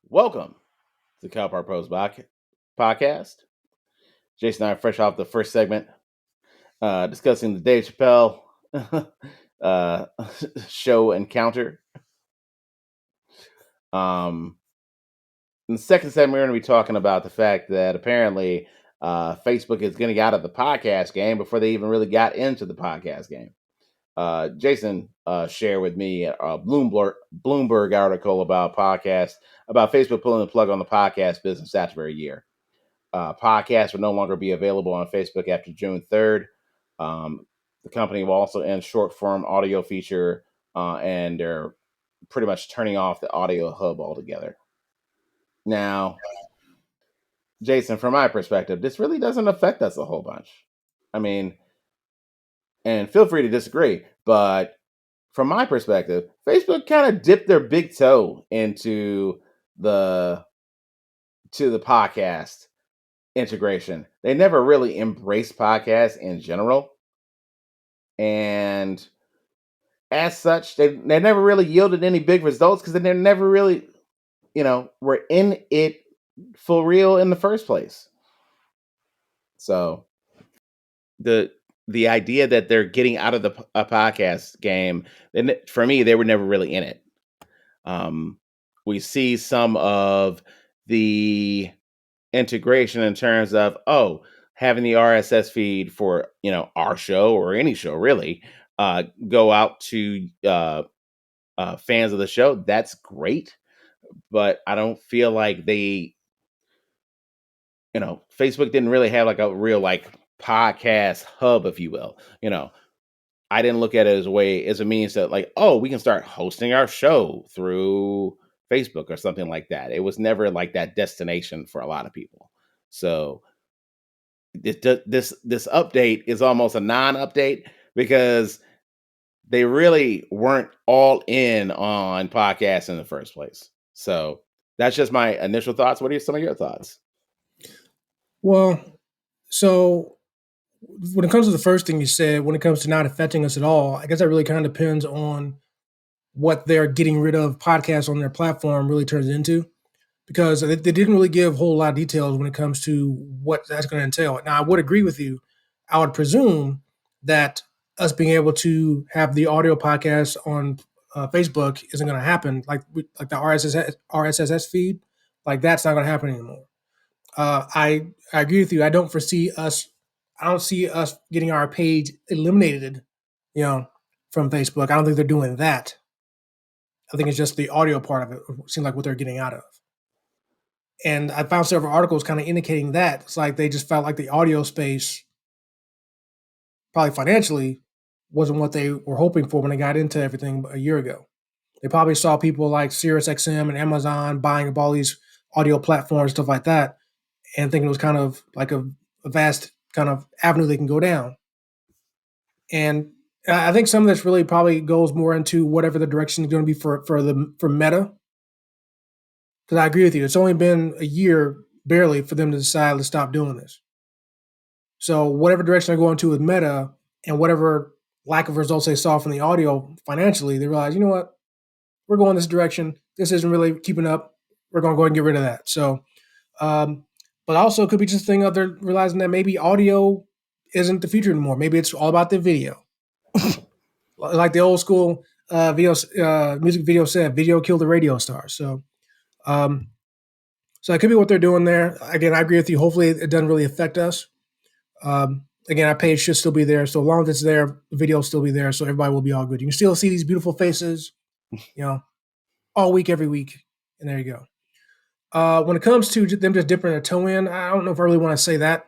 Welcome to Cowpart Pros podcast. Jason and I are fresh off the first segment, discussing the Dave Chappelle uh, show encounter. In the second segment, we're going to be talking about the fact that apparently Facebook is getting out of the podcast game before they even really got into the podcast game. Jason shared with me a Bloomberg article about Facebook pulling the plug on the podcast business after a year. Podcasts will no longer be available on Facebook after June 3rd. The company will also end short form audio feature, and they're pretty much turning off the audio hub altogether. Now, Jason, from my perspective, this really doesn't affect us a whole bunch. I mean, and feel free to disagree, but from my perspective, Facebook kind of dipped their big toe into the podcast integration. They never really embraced podcasts in general. And as such, they never really yielded any big results because they never really, were in it for real in the first place. So the idea that they're getting out of the podcast game, then for me, they were never really in it. We see some of the integration in terms of having the RSS feed for our show or any show really go out to fans of the show. That's great, but I don't feel like Facebook didn't really have like a real podcast hub, if you will. I didn't look at it as a means that we can start hosting our show through Facebook or something like that. It was never like that destination for a lot of people. So this update is almost a non-update because they really weren't all in on podcasts in the first place. So that's just my initial thoughts. What are some of your thoughts? Well, so when it comes to the first thing you said, when it comes to not affecting us at all, I guess that really kind of depends on what they're getting rid of podcasts on their platform really turns into, because they didn't really give a whole lot of details when it comes to what that's going to entail. Now, I would agree with you. I would presume that us being able to have the audio podcast on Facebook isn't going to happen, like the RSS feed, like that's not going to happen anymore. I agree with you. I don't see us getting our page eliminated, from Facebook. I don't think they're doing that. I think it's just the audio part of it. It seems like what they're getting out of. And I found several articles kind of indicating that it's like they just felt like the audio space, probably financially, wasn't what they were hoping for when they got into everything a year ago. They probably saw people like SiriusXM and Amazon buying up all these audio platforms, stuff like that, and thinking it was kind of like a vast kind of avenue they can go down. And I think some of this really probably goes more into whatever the direction is going to be for Meta. Because I agree with you, it's only been a year barely for them to decide to stop doing this. So whatever direction they're going to with Meta and whatever lack of results they saw from the audio financially, they realized, you know what, we're going this direction. This isn't really keeping up. We're going to go ahead and get rid of that. So, but also it could be just a thing of they're realizing that maybe audio isn't the future anymore. Maybe it's all about the video. Like the old school music video said, video killed the radio star. So, so that could be what they're doing there. Again, I agree with you. Hopefully it doesn't really affect us. Again, our page should still be there. So long as it's there, the video will still be there. So everybody will be all good. You can still see these beautiful faces, all week, every week. And there you go. When it comes to them just dipping a toe in, I don't know if I really want to say that.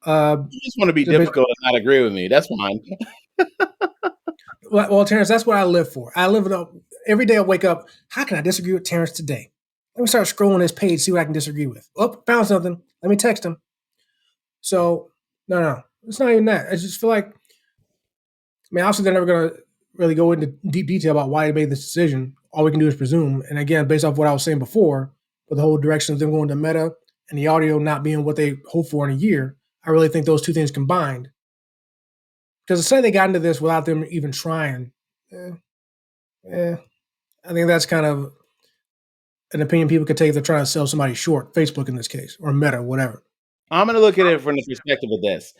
You just want to be difficult and not agree with me. That's fine. Well, Terrence, that's what I live for. I live it up every day. I wake up. How can I disagree with Terrence today? Let me start scrolling this page, see what I can disagree with. Oh, found something. Let me text him. So, no, it's not even that. I just feel like, obviously they're never going to really go into deep detail about why they made this decision. All we can do is presume. And again, based off what I was saying before, with the whole direction of them going to Meta and the audio not being what they hoped for in a year, I really think those two things combined. Because to say they got into this without them even trying, I think that's kind of an opinion people could take if they're trying to sell somebody short, Facebook in this case, or Meta, whatever. I'm going to look at it from the perspective of this.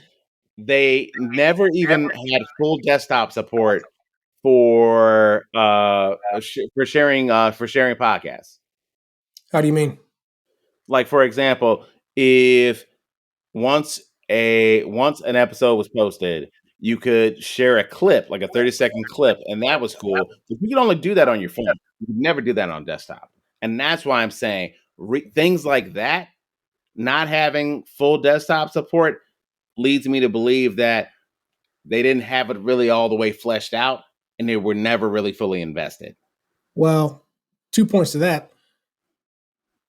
They never even had full desktop support for sharing podcasts. How do you mean? Like, for example, if once an episode was posted, you could share a clip, like a 30-second clip, and that was cool. But you could only do that on your phone. You could never do that on desktop. And that's why I'm saying things like that, not having full desktop support, leads me to believe that they didn't have it really all the way fleshed out, and they were never really fully invested. Well, 2 points to that.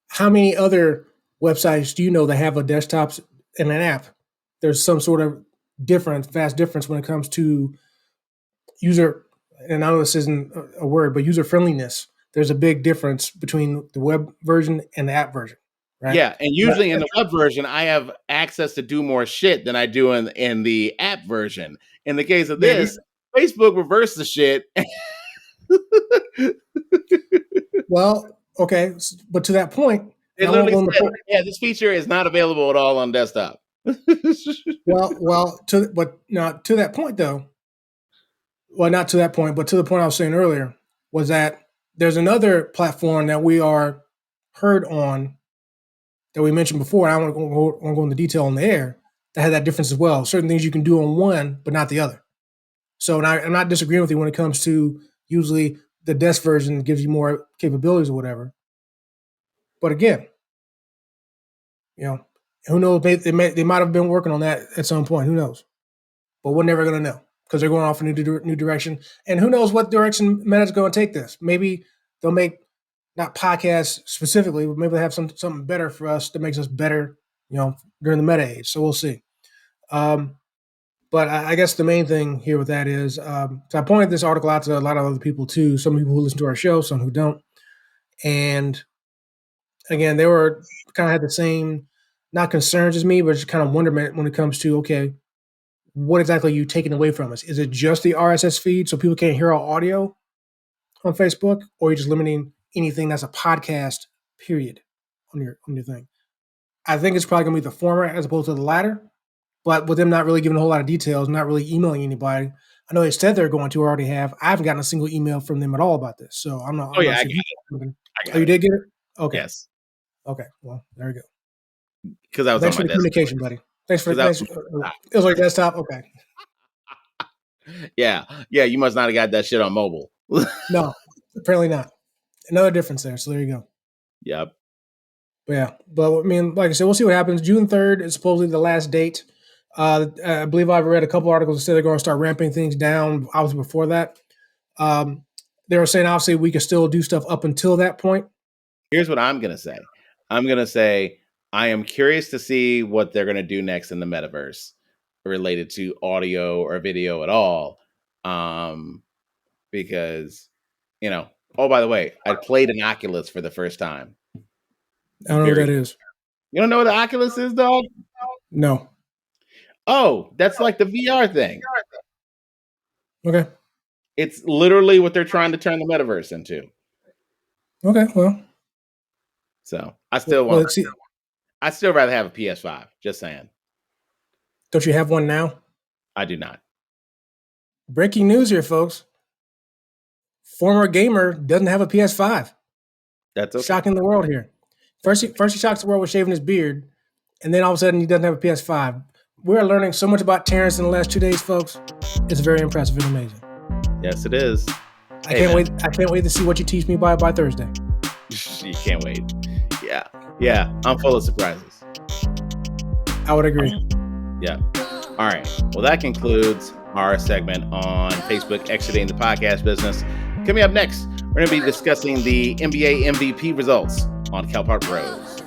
How many other websites do you know that have a desktop and an app? There's some sort of vast difference when it comes to user, and I know this isn't a word, but user friendliness. There's a big difference between the web version and the app version, right? Yeah, and usually in the web version, I have access to do more shit than I do in the app version. In the case of this, Facebook reversed the shit. Well, okay, but to that point, It literally said, yeah, this feature is not available at all on desktop. well, to that point though, well, not to that point, but to the point I was saying earlier, was that there's another platform that we are heard on that we mentioned before. And I don't want to go into detail on the air that had that difference as well. Certain things you can do on one, but not the other. So I'm not disagreeing with you when it comes to usually the desk version gives you more capabilities or whatever. But again, who knows? They might have been working on that at some point. Who knows? But we're never going to know because they're going off in a new direction. And who knows what direction Meta's going to take this? Maybe they'll make not podcasts specifically, but maybe they have something better for us that makes us better, during the Meta age. So we'll see. But I guess the main thing here with that is, so I pointed this article out to a lot of other people too. Some people who listen to our show, some who don't. And again, they were kind of had the same, not concerns as me, but just kind of wonderment when it comes to, okay, what exactly are you taking away from us? Is it just the RSS feed so people can't hear our audio on Facebook, or are you just limiting anything that's a podcast, period, on your thing? I think it's probably going to be the former as opposed to the latter, but with them not really giving a whole lot of details, not really emailing anybody. I know they said they're going to or already have. I haven't gotten a single email from them at all about this, so I'm not. Oh, yeah, I got it. You did get it? Okay. Yes. Okay. Well, there we go. Because I was Thanks on for my the communication, buddy. Thanks for it was like desktop. Okay. Yeah. You must not have got that shit on mobile. No, apparently not. Another difference there. So there you go. Yep. But I mean, like I said, we'll see what happens. June 3rd is supposedly the last date. I believe I've read a couple articles that say they're going to start ramping things down. Obviously, before that, they were saying obviously we can still do stuff up until that point. Here's what I'm gonna say. I'm gonna say I am curious to see what they're gonna do next in the metaverse related to audio or video at all. Because oh, by the way, I played an Oculus for the first time. I don't know what that is. You don't know what the Oculus is, dog? No. Oh, that's like the VR thing. Okay. It's literally what they're trying to turn the metaverse into. Okay, well. So I still I'd still rather have a PS5. Just saying. Don't you have one now? I do not. Breaking news here, folks. Former gamer doesn't have a PS5. That's okay. Shocking the world here. First he shocks the world with shaving his beard, and then all of a sudden he doesn't have a PS5. We're learning so much about Terrence in the last 2 days, folks. It's very impressive and amazing. Yes, it is. I can't wait to see what you teach me by Thursday. You can't wait. Yeah. I'm full of surprises. I would agree. Yeah. All right. Well, that concludes our segment on Facebook exiting the podcast business. Coming up next, we're going to be discussing the NBA MVP results on Calpart Bros.